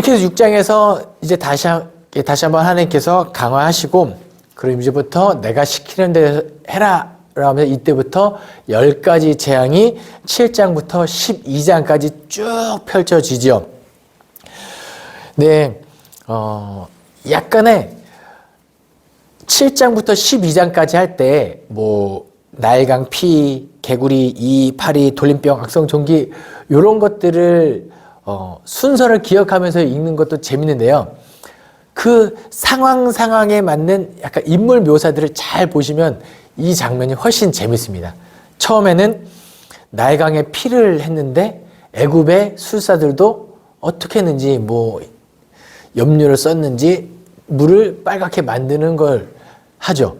이렇게 해서 6장에서 이제 다시 한번 하나님께서 강화하시고, 그럼 이제부터 내가 시키는 대로 해라 라면서 이때부터 10가지 재앙이 7장부터 12장까지 쭉 펼쳐지죠. 네, 약간의 7장부터 12장까지 할 때 나일강, 피, 개구리, 이, 파리, 돌림병, 악성종기 이런 것들을 순서를 기억하면서 읽는 것도 재밌는데요. 그 상황에 맞는 약간 인물 묘사들을 잘 보시면 이 장면이 훨씬 재밌습니다. 처음에는 나일강에 피를 했는데 애굽의 술사들도 어떻게 했는지 염료를 썼는지 물을 빨갛게 만드는 걸 하죠.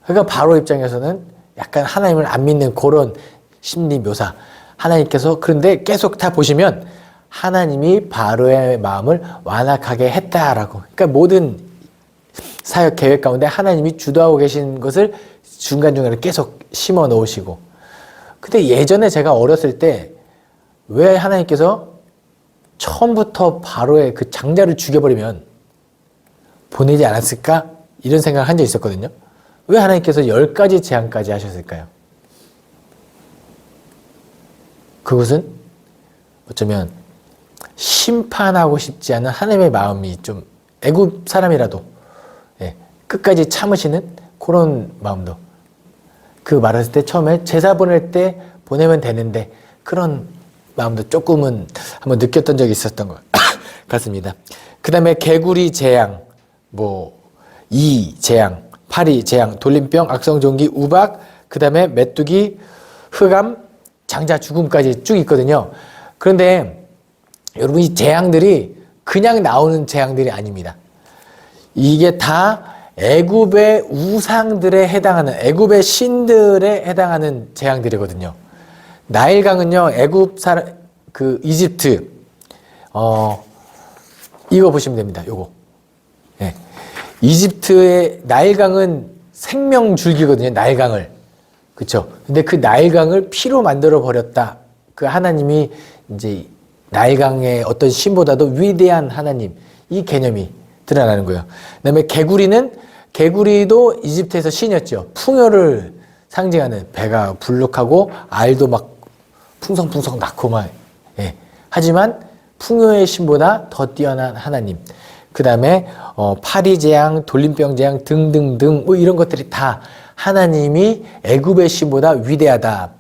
그러니까 바로 입장에서는 약간 하나님을 안 믿는 그런 심리 묘사. 하나님께서 그런데 계속 다 보시면 하나님이 바로의 마음을 완악하게 했다라고. 그러니까 모든 사역 계획 가운데 하나님이 주도하고 계신 것을 중간중간에 계속 심어 놓으시고. 근데 예전에 제가 어렸을 때 왜 하나님께서 처음부터 바로의 그 장자를 죽여버리면 보내지 않았을까? 이런 생각을 한 적이 있었거든요. 왜 하나님께서 10가지 재앙까지 하셨을까요? 그것은 어쩌면 심판하고 싶지 않은 하나님의 마음이 좀 애굽 사람이라도 끝까지 참으시는 그런 마음도, 그 말했을 때 처음에 제사 보낼 때 보내면 되는데 그런 마음도 조금은 한번 느꼈던 적이 있었던 것 같습니다. 그 다음에 개구리 재앙, 이 재앙, 파리 재앙, 돌림병, 악성종기, 우박, 그 다음에 메뚜기, 흑암, 장자 죽음까지 쭉 있거든요. 그런데 여러분, 이 재앙들이 그냥 나오는 재앙들이 아닙니다. 이게 다 애굽의 우상들에 해당하는, 애굽의 신들에 해당하는 재앙들이거든요. 나일강은요, 이집트, 이거 보시면 됩니다. 요거. 네. 이집트의 나일강은 생명줄기거든요. 나일강을. 그쵸? 근데 그 나일강을 피로 만들어 버렸다. 그 하나님이 이제 나일강의 어떤 신보다도 위대한 하나님, 이 개념이 드러나는 거예요. 그 다음에 개구리도 이집트에서 신이었죠. 풍요를 상징하는, 배가 불룩하고 알도 막 풍성풍성 낳고 하지만 풍요의 신보다 더 뛰어난 하나님. 그 다음에 파리 재앙, 돌림병 재앙 등등등 이런 것들이 다 하나님이 애굽의 신보다 위대하다.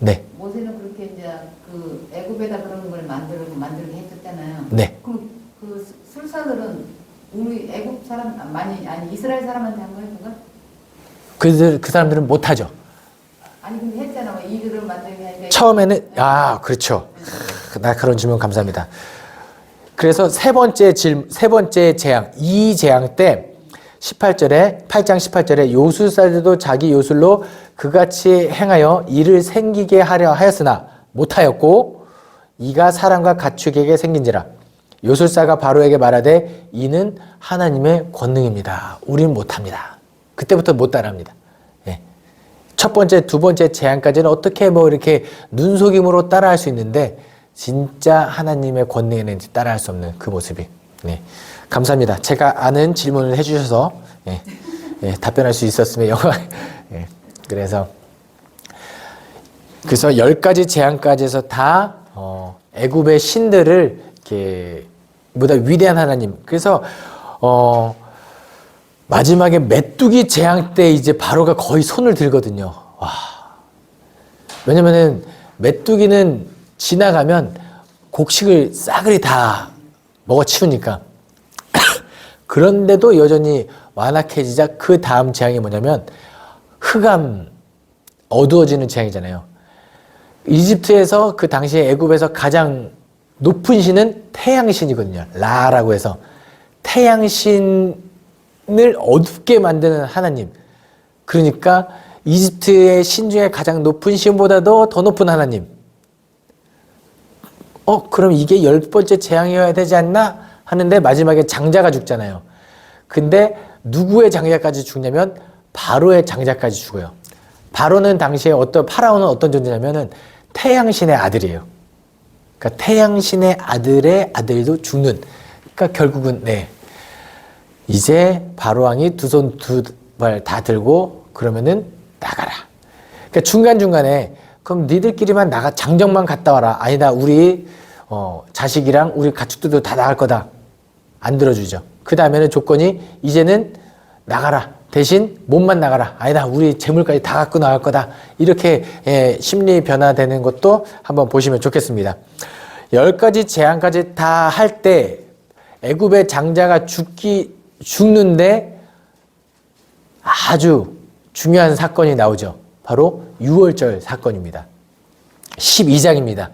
네. 모세는 그렇게 이제 그 애굽에다 그런 걸 만들게 했었잖아요. 네. 그럼 그 술사들은 우리 애굽 사람 아니 이스라엘 사람한테 한 거예요, 그거? 그 사람들은 못하죠. 아니 근데 했잖아. 이들을 만들게 하니까. 처음에는 그렇죠. 나 그런 질문 감사합니다. 그래서 세 번째 재앙, 이 재앙 때 8장 18절에 요술사들도 자기 요술로 그같이 행하여 이를 생기게 하려 하였으나 못하였고 이가 사람과 가축에게 생긴지라. 요술사가 바로에게 말하되 이는 하나님의 권능입니다. 우리는 못합니다. 그때부터 못 따라합니다. 첫 번째, 두 번째 재앙까지는 어떻게 이렇게 눈속임으로 따라할 수 있는데 진짜 하나님의 권능에는 따라할 수 없는 그 모습이. 감사합니다. 제가 아는 질문을 해주셔서 답변할 수 있었으면 영광. 그래서 10가지 재앙까지 해서 다 애굽의 신들을 이렇게 보다 위대한 하나님. 그래서 마지막에 메뚜기 재앙 때 이제 바로가 거의 손을 들거든요. 와. 왜냐면은 메뚜기는 지나가면 곡식을 싸그리 다 먹어치우니까. 그런데도 여전히 완악해지자 그 다음 재앙이 뭐냐면 흑암, 어두워지는 재앙이잖아요. 이집트에서 그 당시에 애굽에서 가장 높은 신은 태양신이거든요. 라라고 해서 태양신을 어둡게 만드는 하나님. 그러니까 이집트의 신 중에 가장 높은 신보다도 더 높은 하나님. 그럼 이게 10번째 재앙이어야 되지 않나? 하는데 마지막에 장자가 죽잖아요. 근데 누구의 장자까지 죽냐면 바로의 장자까지 죽어요. 바로는 당시에 파라오는 어떤 존재냐면은 태양신의 아들이에요. 그러니까 태양신의 아들의 아들도 죽는. 그러니까 결국은 이제 바로왕이 두 손 두 발 다 들고 그러면은 나가라. 그러니까 중간중간에 그럼 니들끼리만 나가 장정만 갔다 와라. 아니다. 우리 자식이랑 우리 가축들도 다 나갈 거다. 안 들어주죠. 그 다음에는 조건이 이제는 나가라. 대신 몸만 나가라. 아니다. 우리 재물까지 다 갖고 나갈 거다. 이렇게 심리 변화되는 것도 한번 보시면 좋겠습니다. 10가지 재앙까지 다 할 때 애굽의 장자가 죽는데 아주 중요한 사건이 나오죠. 바로 유월절 사건입니다. 12장입니다.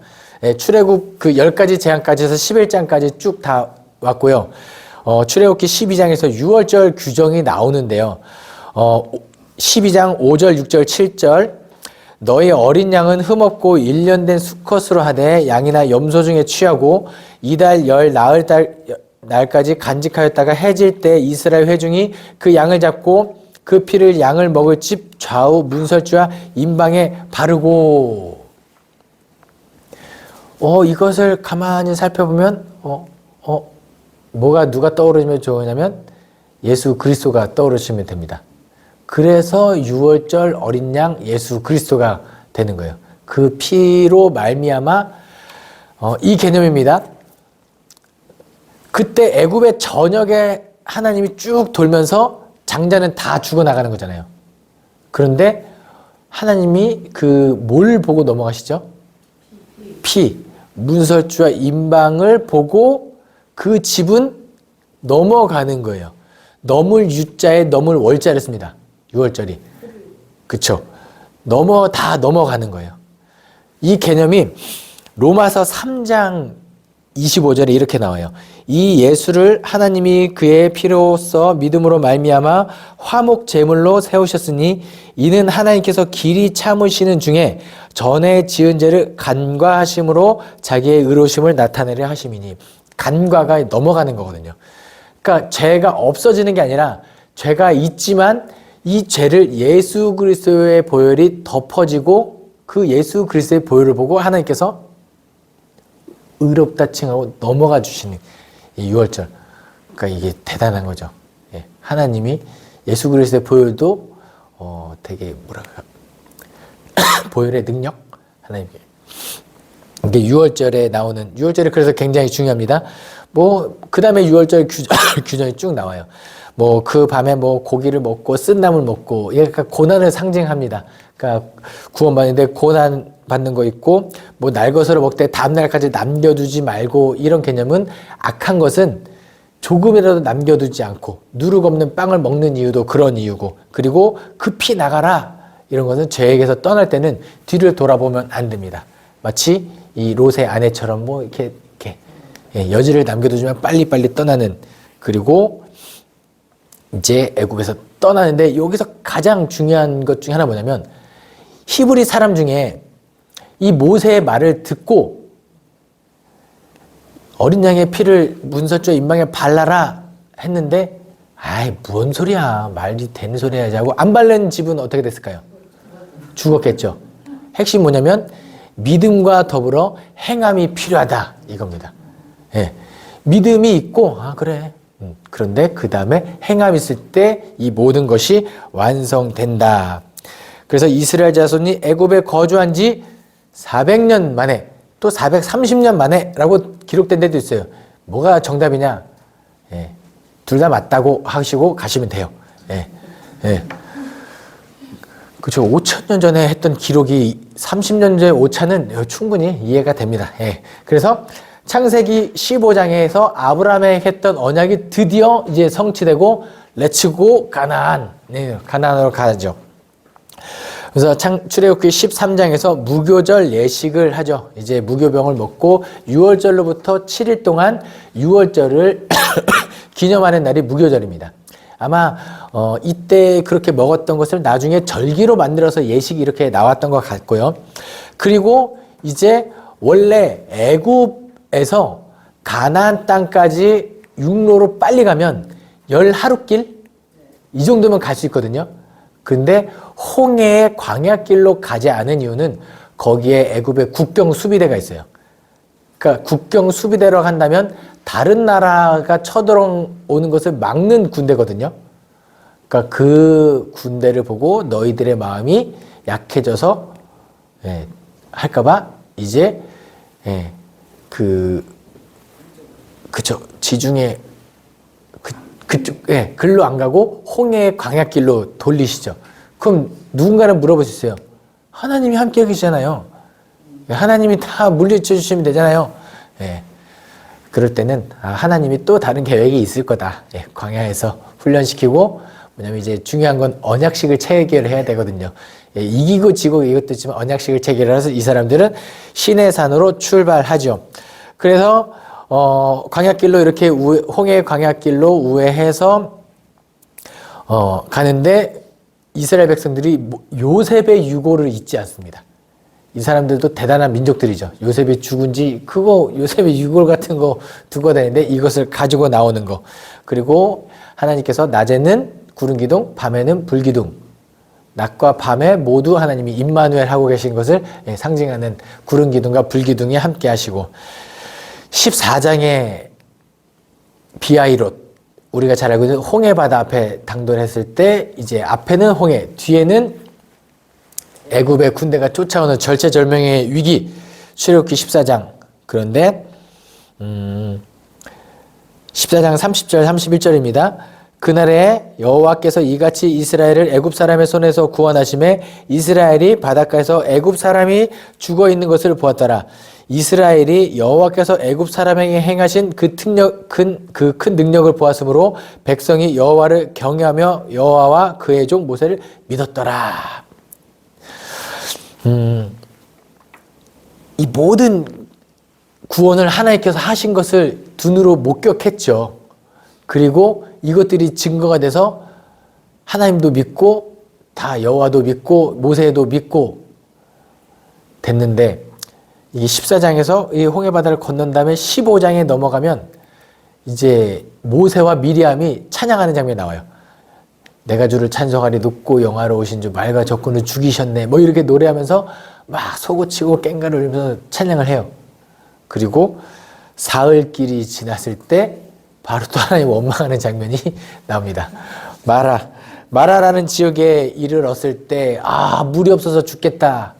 출애굽 그 10가지 재앙까지 해서 11장까지 쭉 다 왔고요. 출애굽기 12장에서 유월절 규정이 나오는데요. 12장 5절, 6절, 7절 너희 어린 양은 흠없고 1년 된 수컷으로 하되 양이나 염소 중에 취하고 이달 열 나흘 날까지 간직하였다가 해질 때 이스라엘 회중이 그 양을 잡고 그 피를 양을 먹을 집 좌우 문설주와 임방에 바르고 이것을 가만히 살펴보면 누가 떠오르면 좋으냐면 예수 그리스도가 떠오르시면 됩니다. 그래서 유월절 어린 양 예수 그리스도가 되는 거예요. 그 피로 말미암아 이 개념입니다. 그때 애굽의 전역에 하나님이 쭉 돌면서 장자는 다 죽어나가는 거잖아요. 그런데 하나님이 뭘 보고 넘어가시죠? 피, 문설주와 임방을 보고 그 집은 넘어가는 거예요. 넘을 유자에 넘을 월자를 씁니다. 유월절이. 그쵸? 다 넘어가는 거예요. 이 개념이 로마서 3장 25절에 이렇게 나와요. 이 예수를 하나님이 그의 피로써 믿음으로 말미암아 화목 제물로 세우셨으니 이는 하나님께서 길이 참으시는 중에 전에 지은 죄를 간과하심으로 자기의 의로우심을 나타내려 하심이니 간과가 넘어가는 거거든요. 그러니까 죄가 없어지는 게 아니라 죄가 있지만 이 죄를 예수 그리스도의 보혈이 덮어지고 그 예수 그리스도의 보혈을 보고 하나님께서 의롭다 칭하고 넘어가 주시는 이 유월절. 그러니까 이게 대단한 거죠. 하나님이 예수 그리스도의 보혈도 되게 보혈의 능력 하나님께. 이게 유월절에 나오는 유월절이 그래서 굉장히 중요합니다. 그 다음에 유월절 규정이 쭉 나와요. 그 밤에 고기를 먹고 쓴나물 먹고 얘가 고난을 상징합니다. 그러니까 구원받는데 고난 받는 거 있고 날 것으로 먹되 다음 날까지 남겨두지 말고 이런 개념은 악한 것은 조금이라도 남겨두지 않고 누룩 없는 빵을 먹는 이유도 그런 이유고 그리고 급히 나가라 이런 것은 죄에게서 떠날 때는 뒤를 돌아보면 안 됩니다. 마치 이 롯의 아내처럼 이렇게 여지를 남겨두지만 빨리빨리 떠나는 그리고 이제 애굽에서 떠나는데 여기서 가장 중요한 것 중에 하나 뭐냐면 히브리 사람 중에 이 모세의 말을 듣고 어린 양의 피를 문설주와 임방에 발라라 했는데 뭔 소리야 말이 되는 소리 하지 하고 안 바른 집은 어떻게 됐을까요? 죽었겠죠. 핵심 뭐냐면 믿음과 더불어 행함이 필요하다 이겁니다. 믿음이 있고 그래. 그런데 그 다음에 행함이 있을 때 이 모든 것이 완성된다. 그래서 이스라엘 자손이 애굽에 거주한 지 400년 만에 또 430년 만에 라고 기록된 데도 있어요. 뭐가 정답이냐? 둘 다 맞다고 하시고 가시면 돼요. 그렇죠. 5,000년 전에 했던 기록이 30년 전의 오차는 충분히 이해가 됩니다. 그래서 창세기 15장에서 아브라함에게 했던 언약이 드디어 이제 성취되고 렛츠고 가나안. 가나안으로 가죠. 그래서 출애굽기 13장에서 무교절 예식을 하죠. 이제 무교병을 먹고 6월절로부터 7일 동안 6월절을 기념하는 날이 무교절입니다. 아마 이때 그렇게 먹었던 것을 나중에 절기로 만들어서 예식이 이렇게 나왔던 것 같고요. 그리고 이제 원래 애굽에서 가나안 땅까지 육로로 빨리 가면 10하루길 이 정도면 갈 수 있거든요. 근데 홍해의 광야길로 가지 않은 이유는 거기에 애굽의 국경 수비대가 있어요. 그러니까 국경 수비대로 한다면 다른 나라가 쳐들어오는 것을 막는 군대거든요. 그러니까 그 군대를 보고 너희들의 마음이 약해져서 할까봐 이제 그쵸 지중해 그쪽 글로 안 가고 홍해의 광야길로 돌리시죠. 그럼 누군가는 물어볼 수 있어요. 하나님이 함께 계시잖아요. 하나님이 다 물리쳐 주시면 되잖아요. 그럴 때는 하나님이 또 다른 계획이 있을 거다. 광야에서 훈련시키고 뭐냐면 이제 중요한 건 언약식을 체결해야 되거든요. 이기고 지고 이것도 있지만 언약식을 체결해서 이 사람들은 시내산으로 출발하죠. 그래서 광야길로 이렇게 홍해 광야길로 우회해서 가는데 이스라엘 백성들이 요셉의 유고를 잊지 않습니다. 이 사람들도 대단한 민족들이죠. 요셉이 죽은지 그거 요셉의 유골 같은 거 두고 다니는데 이것을 가지고 나오는 거. 그리고 하나님께서 낮에는 구름 기둥, 밤에는 불 기둥. 낮과 밤에 모두 하나님이 임마누엘 하고 계신 것을 상징하는 구름 기둥과 불 기둥이 함께 하시고 14장의 비아이롯 우리가 잘 알고 있는 홍해 바다 앞에 당돌했을 때 이제 앞에는 홍해, 뒤에는 애굽의 군대가 쫓아오는 절체절명의 위기 출애굽기 14장 그런데 14장 30절 31절입니다. 그날에 여호와께서 이같이 이스라엘을 애굽 사람의 손에서 구원하심에 이스라엘이 바닷가에서 애굽 사람이 죽어 있는 것을 보았더라. 이스라엘이 여호와께서 애굽 사람에게 행하신 그 큰 능력을 보았으므로 백성이 여호와를 경외하며 여호와와 그의 종 모세를 믿었더라. 이 모든 구원을 하나님께서 하신 것을 눈으로 목격했죠. 그리고 이것들이 증거가 돼서 하나님도 믿고 다 여호와도 믿고 모세도 믿고 됐는데 이게 14장에서 이 홍해바다를 건넌 다음에 15장에 넘어가면 이제 모세와 미리암이 찬양하는 장면이 나와요. 내가 주를 찬송하리 높고 영화로우신 주 말과 적군을 죽이셨네 뭐 이렇게 노래하면서 막 소고치고 꽹가를 울면서 찬양을 해요. 그리고 사흘길이 지났을 때 바로 또 하나님 원망하는 장면이 나옵니다. 마라라는 지역에 이르렀을 때 물이 없어서 죽겠다.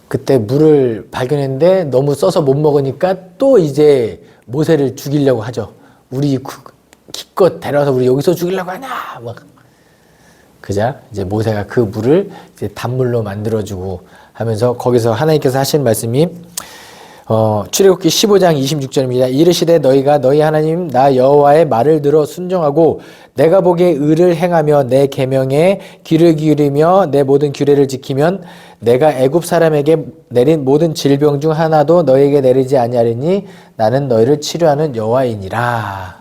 그때 물을 발견했는데 너무 써서 못 먹으니까 또 이제 모세를 죽이려고 하죠. 우리 기껏 데려와서 우리 여기서 죽이려고 하냐 막 그자 이제 모세가 그 물을 이제 단물로 만들어주고 하면서 거기서 하나님께서 하신 말씀이 출애굽기 15장 26절입니다. 이르시되 너희가 너희 하나님 나 여호와의 말을 들어 순종하고 내가 보기에 의를 행하며 내 계명에 귀를 기울이며 내 모든 규례를 지키면 내가 애굽 사람에게 내린 모든 질병 중 하나도 너희에게 내리지 아니하리니 나는 너희를 치료하는 여호와이니라.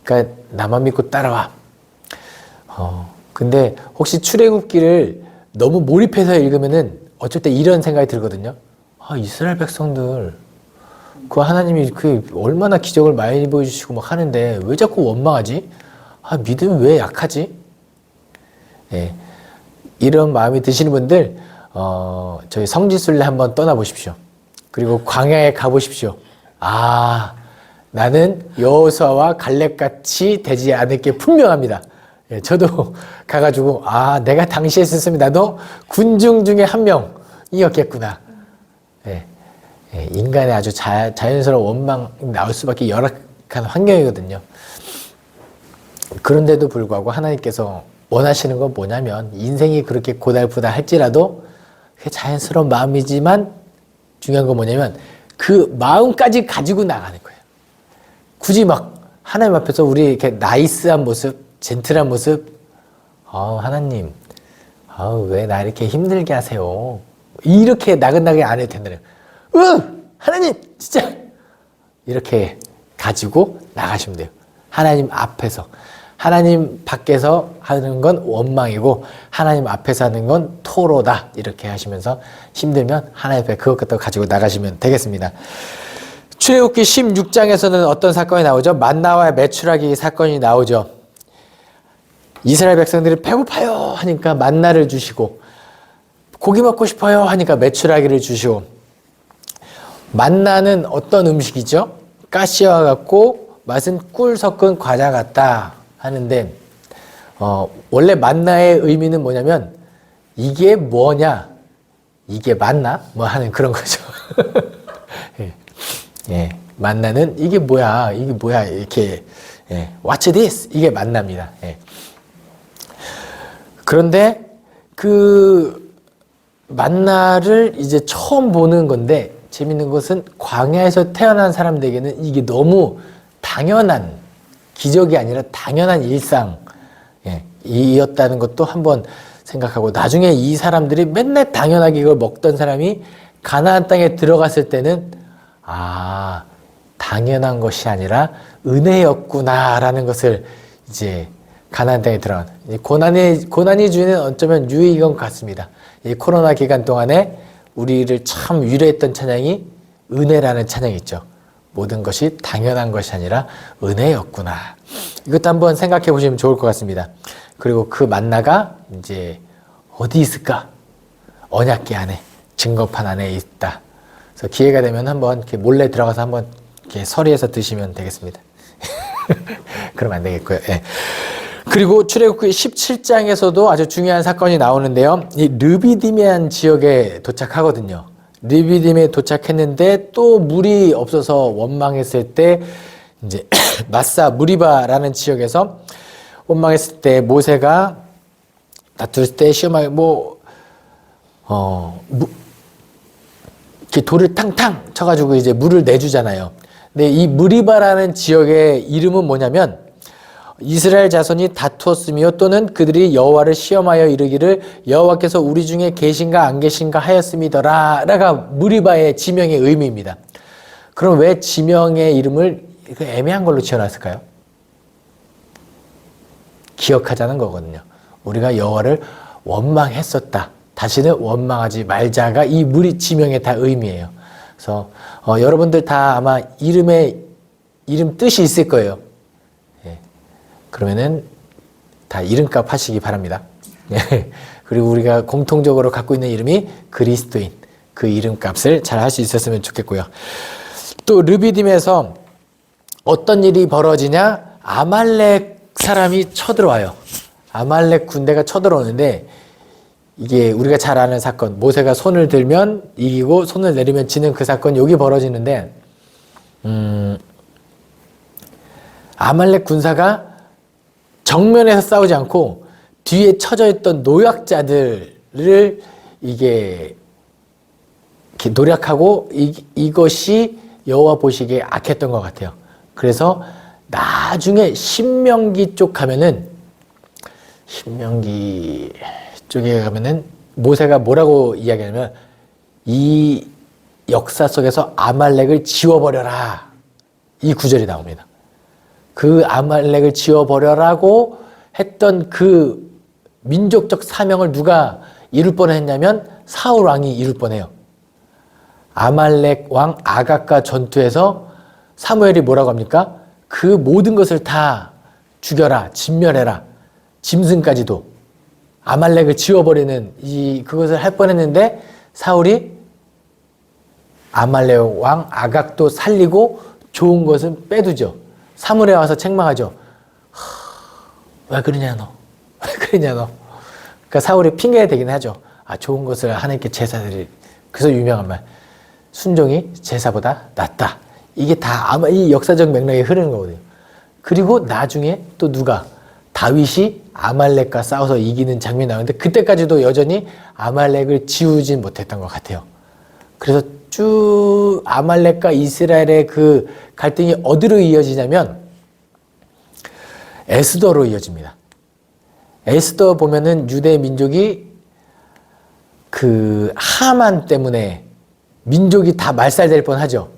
그러니까 나만 믿고 따라와. 근데 혹시 출애굽기를 너무 몰입해서 읽으면은 어쩔 때 이런 생각이 들거든요. 이스라엘 백성들 그 하나님이 그 얼마나 기적을 많이 보여주시고 막 하는데 왜 자꾸 원망하지? 믿음이 왜 약하지? 이런 마음이 드시는 분들 저희 성지순례 한번 떠나보십시오. 그리고 광야에 가보십시오. 나는 여호수아와 갈렙같이 되지 않을 게 분명합니다. 저도 가가지고 내가 당시에 있었으면 나도 군중 중에 한 명이었겠구나. 인간의 아주 자연스러운 원망이 나올 수밖에 열악한 환경이거든요. 그런데도 불구하고 하나님께서 원하시는 건 뭐냐면 인생이 그렇게 고달프다 할지라도 그게 자연스러운 마음이지만 중요한 건 뭐냐면 그 마음까지 가지고 나가는 거예요. 굳이 막 하나님 앞에서 우리 이렇게 나이스한 모습, 젠틀한 모습, 하나님, 왜 나 이렇게 힘들게 하세요? 이렇게 나긋나긋 안 해도 된다는 하나님 진짜 이렇게 가지고 나가시면 돼요. 하나님 앞에서. 하나님 밖에서 하는 건 원망이고 하나님 앞에서 하는 건 토로다 이렇게 하시면서 힘들면 하나님 앞에 그것 갖다 가지고 나가시면 되겠습니다. 출애굽기 16장에서는 어떤 사건이 나오죠? 만나와 메추라기 사건이 나오죠. 이스라엘 백성들이 배고파요 하니까 만나를 주시고 고기 먹고 싶어요 하니까 메추라기를 주시고 만나는 어떤 음식이죠? 가시와 같고 맛은 꿀 섞은 과자 같다 하는데 원래 만나의 의미는 뭐냐면 이게 뭐냐? 이게 맞나? 뭐 하는 그런 거죠. 예. 예. 만나는 이게 뭐야? 이게 뭐야? 이렇게 예. What's this? 이게 만납니다. 예. 그런데 그 만나를 이제 처음 보는 건데 재밌는 것은 광야에서 태어난 사람들에게는 이게 너무 당연한 기적이 아니라 당연한 일상 이었다는 것도 한번 생각하고 나중에 이 사람들이 맨날 당연하게 이걸 먹던 사람이 가나안 땅에 들어갔을 때는 아 당연한 것이 아니라 은혜였구나라는 것을 이제 가나안 땅에 들어간 고난이 주는 어쩌면 유익인 것 같습니다. 이 코로나 기간 동안에 우리를 참 위로했던 찬양이 은혜라는 찬양이 있죠. 모든 것이 당연한 것이 아니라 은혜였구나. 이것도 한번 생각해 보시면 좋을 것 같습니다. 그리고 그 만나가 이제 어디 있을까? 언약궤 안에, 증거판 안에 있다. 그래서 기회가 되면 한번 이렇게 몰래 들어가서 한번 이렇게 서리해서 드시면 되겠습니다. 그러면 안 되겠고요. 예. 그리고 출애굽기 17장에서도 아주 중요한 사건이 나오는데요. 이 르비딤이라는 지역에 도착하거든요. 르비딤에 도착했는데 또 물이 없어서 원망했을 때 이제 마사 무리바라는 지역에서 원망했을 때 모세가 다툴 때 시험하게 이렇게 돌을 탕탕 쳐가지고 이제 물을 내주잖아요. 근데 이 무리바라는 지역의 이름은 뭐냐면 이스라엘 자손이 다투었으며 또는 그들이 여호와를 시험하여 이르기를 여호와께서 우리 중에 계신가 안 계신가 하였음이더라 라가 무리바의 지명의 의미입니다. 그럼 왜 지명의 이름을 애매한 걸로 지어놨을까요? 기억하자는 거거든요. 우리가 여호와를 원망했었다. 다시는 원망하지 말자가 이 무리 지명의 다 의미예요. 그래서 여러분들 다 아마 이름 뜻이 있을 거예요. 그러면은 다 이름값 하시기 바랍니다. 그리고 우리가 공통적으로 갖고 있는 이름이 그리스도인, 그 이름값을 잘 할 수 있었으면 좋겠고요. 또 르비딤에서 어떤 일이 벌어지냐? 아말렉 사람이 쳐들어와요. 아말렉 군대가 쳐들어오는데 이게 우리가 잘 아는 사건, 모세가 손을 들면 이기고 손을 내리면 지는 그 사건, 여기 벌어지는데 아말렉 군사가 정면에서 싸우지 않고 뒤에 쳐져 있던 노약자들을 이렇게 노력하고 이것이 여호와 보시기에 악했던 것 같아요. 그래서 나중에 신명기 쪽 가면은 신명기 쪽에 가면은 모세가 뭐라고 이야기하냐면 이 역사 속에서 아말렉을 지워버려라 이 구절이 나옵니다. 그 아말렉을 지워버려라고 했던 그 민족적 사명을 누가 이룰 뻔했냐면 사울 왕이 이룰 뻔해요. 아말렉 왕 아각과 전투에서 사무엘이 뭐라고 합니까? 그 모든 것을 다 죽여라, 진멸해라, 짐승까지도 아말렉을 지워버리는 그것을 할 뻔했는데 사울이 아말렉 왕 아각도 살리고 좋은 것은 빼두죠. 사무엘에 와서 책망하죠. 왜 그러냐 너? 왜 그러냐 너? 그러니까 사울이 핑계가 되긴 하죠. 좋은 것을 하나님께 제사드릴. 그래서 유명한 말. 순종이 제사보다 낫다. 이게 다 아마 이 역사적 맥락에 흐르는 거거든요. 그리고 나중에 또 누가 다윗이 아말렉과 싸워서 이기는 장면이 나오는데 그때까지도 여전히 아말렉을 지우진 못했던 것 같아요. 그래서 쭉 아말렉과 이스라엘의 그 갈등이 어디로 이어지냐면 에스더로 이어집니다. 에스더 보면은 유대 민족이 그 하만 때문에 민족이 다 말살될 뻔하죠.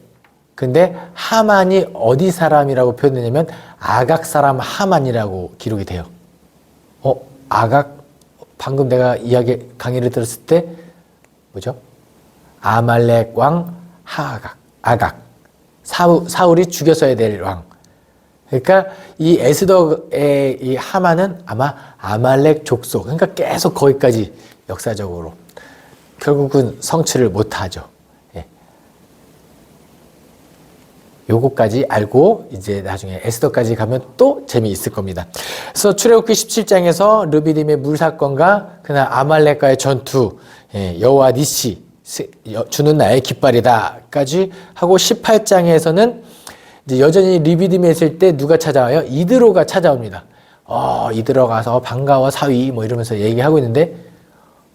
근데 하만이 어디 사람이라고 표현되냐면 아각 사람 하만이라고 기록이 돼요. 아각 방금 내가 강의를 들었을 때 뭐죠? 아말렉 왕 아각 사울이 죽였어야 될 왕. 그러니까 이 에스더의 이 하만은 아마 아말렉 족속. 그러니까 계속 거기까지 역사적으로 결국은 성취를 못하죠. 요거까지 알고 이제 나중에 에스더까지 가면 또 재미있을 겁니다. 그래서 출애굽기 17장에서 르비딤의 물 사건과 그날 아말렉과의 전투, 여호와 니시 주는 나의 깃발이다까지 하고 18장에서는 이제 여전히 르비딤에 있을 때 누가 찾아와요? 이드로가 찾아옵니다. 이드로 가서 반가워 사위 뭐 이러면서 얘기하고 있는데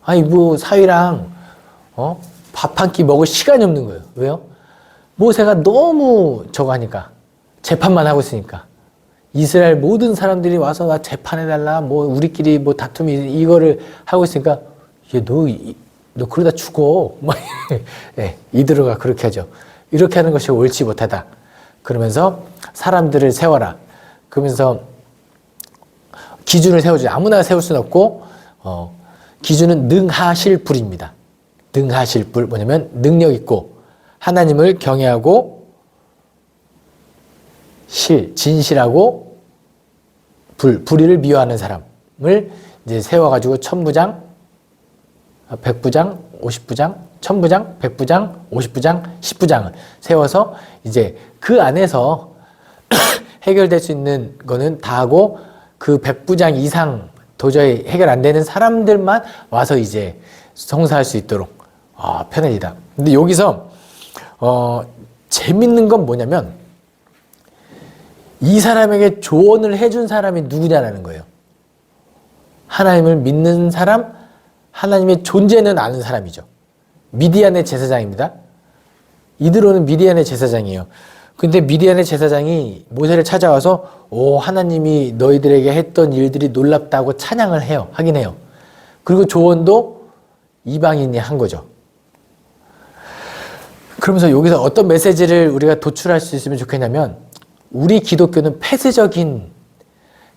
아니 뭐 사위랑 밥 한 끼 먹을 시간이 없는 거예요. 왜요? 모세가 너무 저거 하니까 재판만 하고 있으니까 이스라엘 모든 사람들이 와서 나 재판해달라 뭐 우리끼리 뭐 다툼이 이거를 하고 있으니까 너 그러다 죽어 막 이드로가 그렇게 하죠. 이렇게 하는 것이 옳지 못하다 그러면서 사람들을 세워라 그러면서 기준을 세우지 아무나 세울 수는 없고 기준은 능하실 불입니다. 능하실 불 뭐냐면 능력 있고 하나님을 경외하고 진실하고 불의를 미워하는 사람을 이제 세워가지고 천부장, 백부장, 50부장, 천부장, 백부장, 50부장, 10부장을 세워서 이제 그 안에서 해결될 수 있는 거는 다 하고 그 100부장 이상 도저히 해결 안 되는 사람들만 와서 이제 성사할 수 있도록 편해지다. 근데 여기서 재밌는 건 뭐냐면 이 사람에게 조언을 해준 사람이 누구냐라는 거예요. 하나님을 믿는 사람, 하나님의 존재는 아는 사람이죠. 미디안의 제사장입니다. 이드로는 미디안의 제사장이에요. 근데 미디안의 제사장이 모세를 찾아와서 하나님이 너희들에게 했던 일들이 놀랍다고 찬양을 하긴 해요. 그리고 조언도 이방인이 한 거죠. 그러면서 여기서 어떤 메시지를 우리가 도출할 수 있으면 좋겠냐면 우리 기독교는 폐쇄적인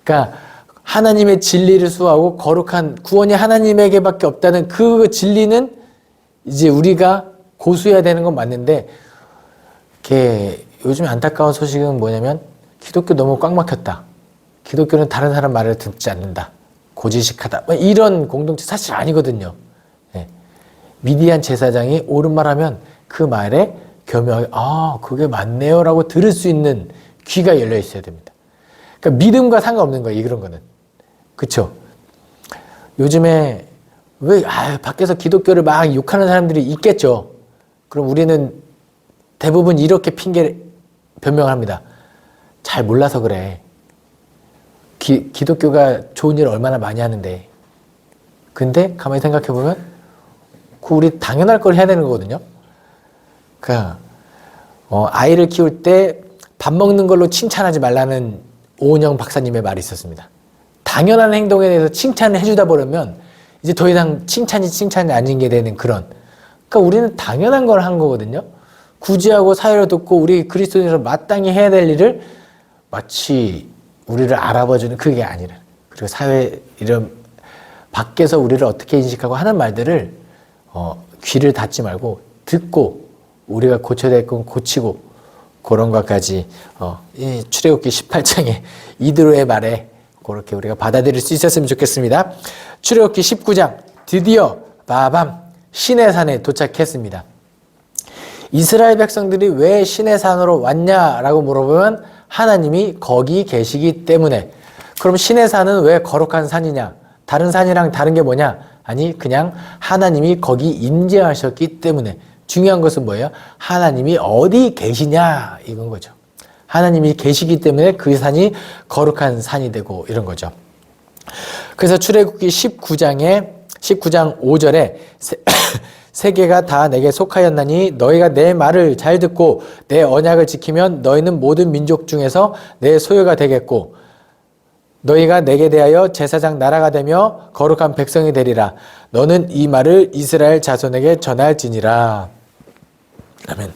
그러니까 하나님의 진리를 수호하고 거룩한 구원이 하나님에게밖에 없다는 그 진리는 이제 우리가 고수해야 되는 건 맞는데 요즘 안타까운 소식은 뭐냐면 기독교 너무 꽉 막혔다. 기독교는 다른 사람 말을 듣지 않는다. 고지식하다. 이런 공동체 사실 아니거든요. 미디안 제사장이 옳은 말하면 그 말에 겸허하게 그게 맞네요 라고 들을 수 있는 귀가 열려 있어야 됩니다. 그러니까 믿음과 상관없는 거예요. 이런 거는. 그쵸? 요즘에 왜 밖에서 기독교를 막 욕하는 사람들이 있겠죠. 그럼 우리는 대부분 이렇게 변명을 합니다. 잘 몰라서 그래. 기독교가 좋은 일을 얼마나 많이 하는데. 근데 가만히 생각해 보면 우리 당연할 걸 해야 되는 거거든요. 그러니까 아이를 키울 때 밥 먹는 걸로 칭찬하지 말라는 오은영 박사님의 말이 있었습니다. 당연한 행동에 대해서 칭찬을 해주다 보려면 이제 더 이상 칭찬이 아닌 게 되는 그런. 그러니까 우리는 당연한 걸 한 거거든요. 구제하고 사회를 돕고 우리 그리스도인으로 마땅히 해야 될 일을 마치 우리를 알아봐주는 그게 아니라 그리고 사회 이런 밖에서 우리를 어떻게 인식하고 하는 말들을 귀를 닫지 말고 듣고 우리가 고쳐야 될 건 고치고 그런 것까지 이 출애굽기 18장의 이드로의 말에 그렇게 우리가 받아들일 수 있었으면 좋겠습니다. 출애굽기 19장 드디어 마밤 시내산에 도착했습니다. 이스라엘 백성들이 왜 시내산으로 왔냐라고 물어보면 하나님이 거기 계시기 때문에. 그럼 시내산은 왜 거룩한 산이냐? 다른 산이랑 다른 게 뭐냐? 아니 그냥 하나님이 거기 임재하셨기 때문에. 중요한 것은 뭐예요? 하나님이 어디 계시냐 이건 거죠. 하나님이 계시기 때문에 그 산이 거룩한 산이 되고 이런 거죠. 그래서 출애굽기 19장 5절에 세계가 다 내게 속하였나니 너희가 내 말을 잘 듣고 내 언약을 지키면 너희는 모든 민족 중에서 내 소유가 되겠고 너희가 내게 대하여 제사장 나라가 되며 거룩한 백성이 되리라. 너는 이 말을 이스라엘 자손에게 전할지니라. 아멘.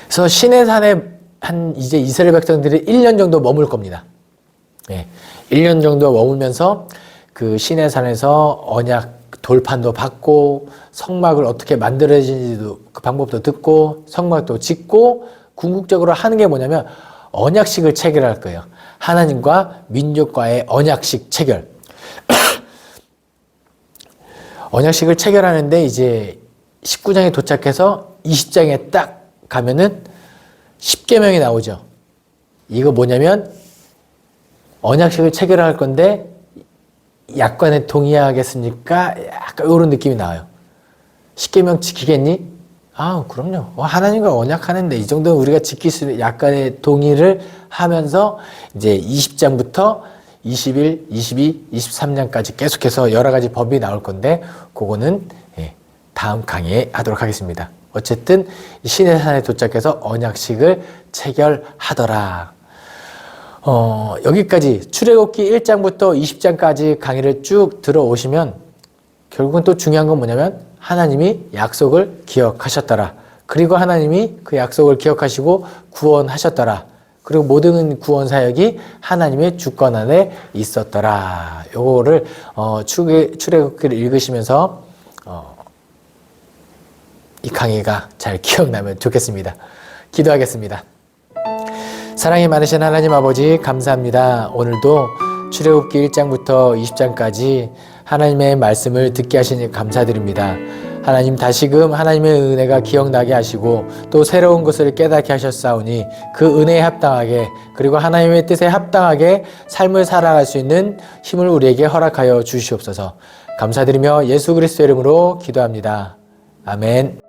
그래서 시내산에 이제 이스라엘 백성들이 1년 정도 머물 겁니다. 1년 정도 머물면서 그 시내산에서 언약 돌판도 받고 성막을 어떻게 만들어지는지도 그 방법도 듣고 성막도 짓고 궁극적으로 하는 게 뭐냐면 언약식을 체결할 거예요. 하나님과 민족과의 언약식 체결. 언약식을 체결하는데 이제 19장에 도착해서 20장에 딱 가면은 십계명이 나오죠. 이거 뭐냐면 언약식을 체결할 건데 약관에 동의하겠습니까? 약간 이런 느낌이 나와요. 십계명 지키겠니? 아, 그럼요. 하나님과 언약하는데 이 정도는 우리가 지킬 수 있는 약간의 동의를 하면서 이제 20장부터 21, 22, 23장까지 계속해서 여러 가지 법이 나올 건데 그거는 다음 강의에 하도록 하겠습니다. 어쨌든 시내산에 도착해서 언약식을 체결하더라. 여기까지 출애굽기 1장부터 20장까지 강의를 쭉 들어오시면 결국은 또 중요한 건 뭐냐면 하나님이 약속을 기억하셨더라. 그리고 하나님이 그 약속을 기억하시고 구원하셨더라. 그리고 모든 구원 사역이 하나님의 주권 안에 있었더라. 요거를 출애굽기를 읽으시면서 이 강의가 잘 기억나면 좋겠습니다. 기도하겠습니다. 사랑이 많으신 하나님 아버지 감사합니다. 오늘도 출애굽기 1장부터 20장까지 하나님의 말씀을 듣게 하시니 감사드립니다. 하나님 다시금 하나님의 은혜가 기억나게 하시고 또 새로운 것을 깨닫게 하셨사오니 그 은혜에 합당하게 그리고 하나님의 뜻에 합당하게 삶을 살아갈 수 있는 힘을 우리에게 허락하여 주시옵소서. 감사드리며 예수 그리스도 이름으로 기도합니다. 아멘.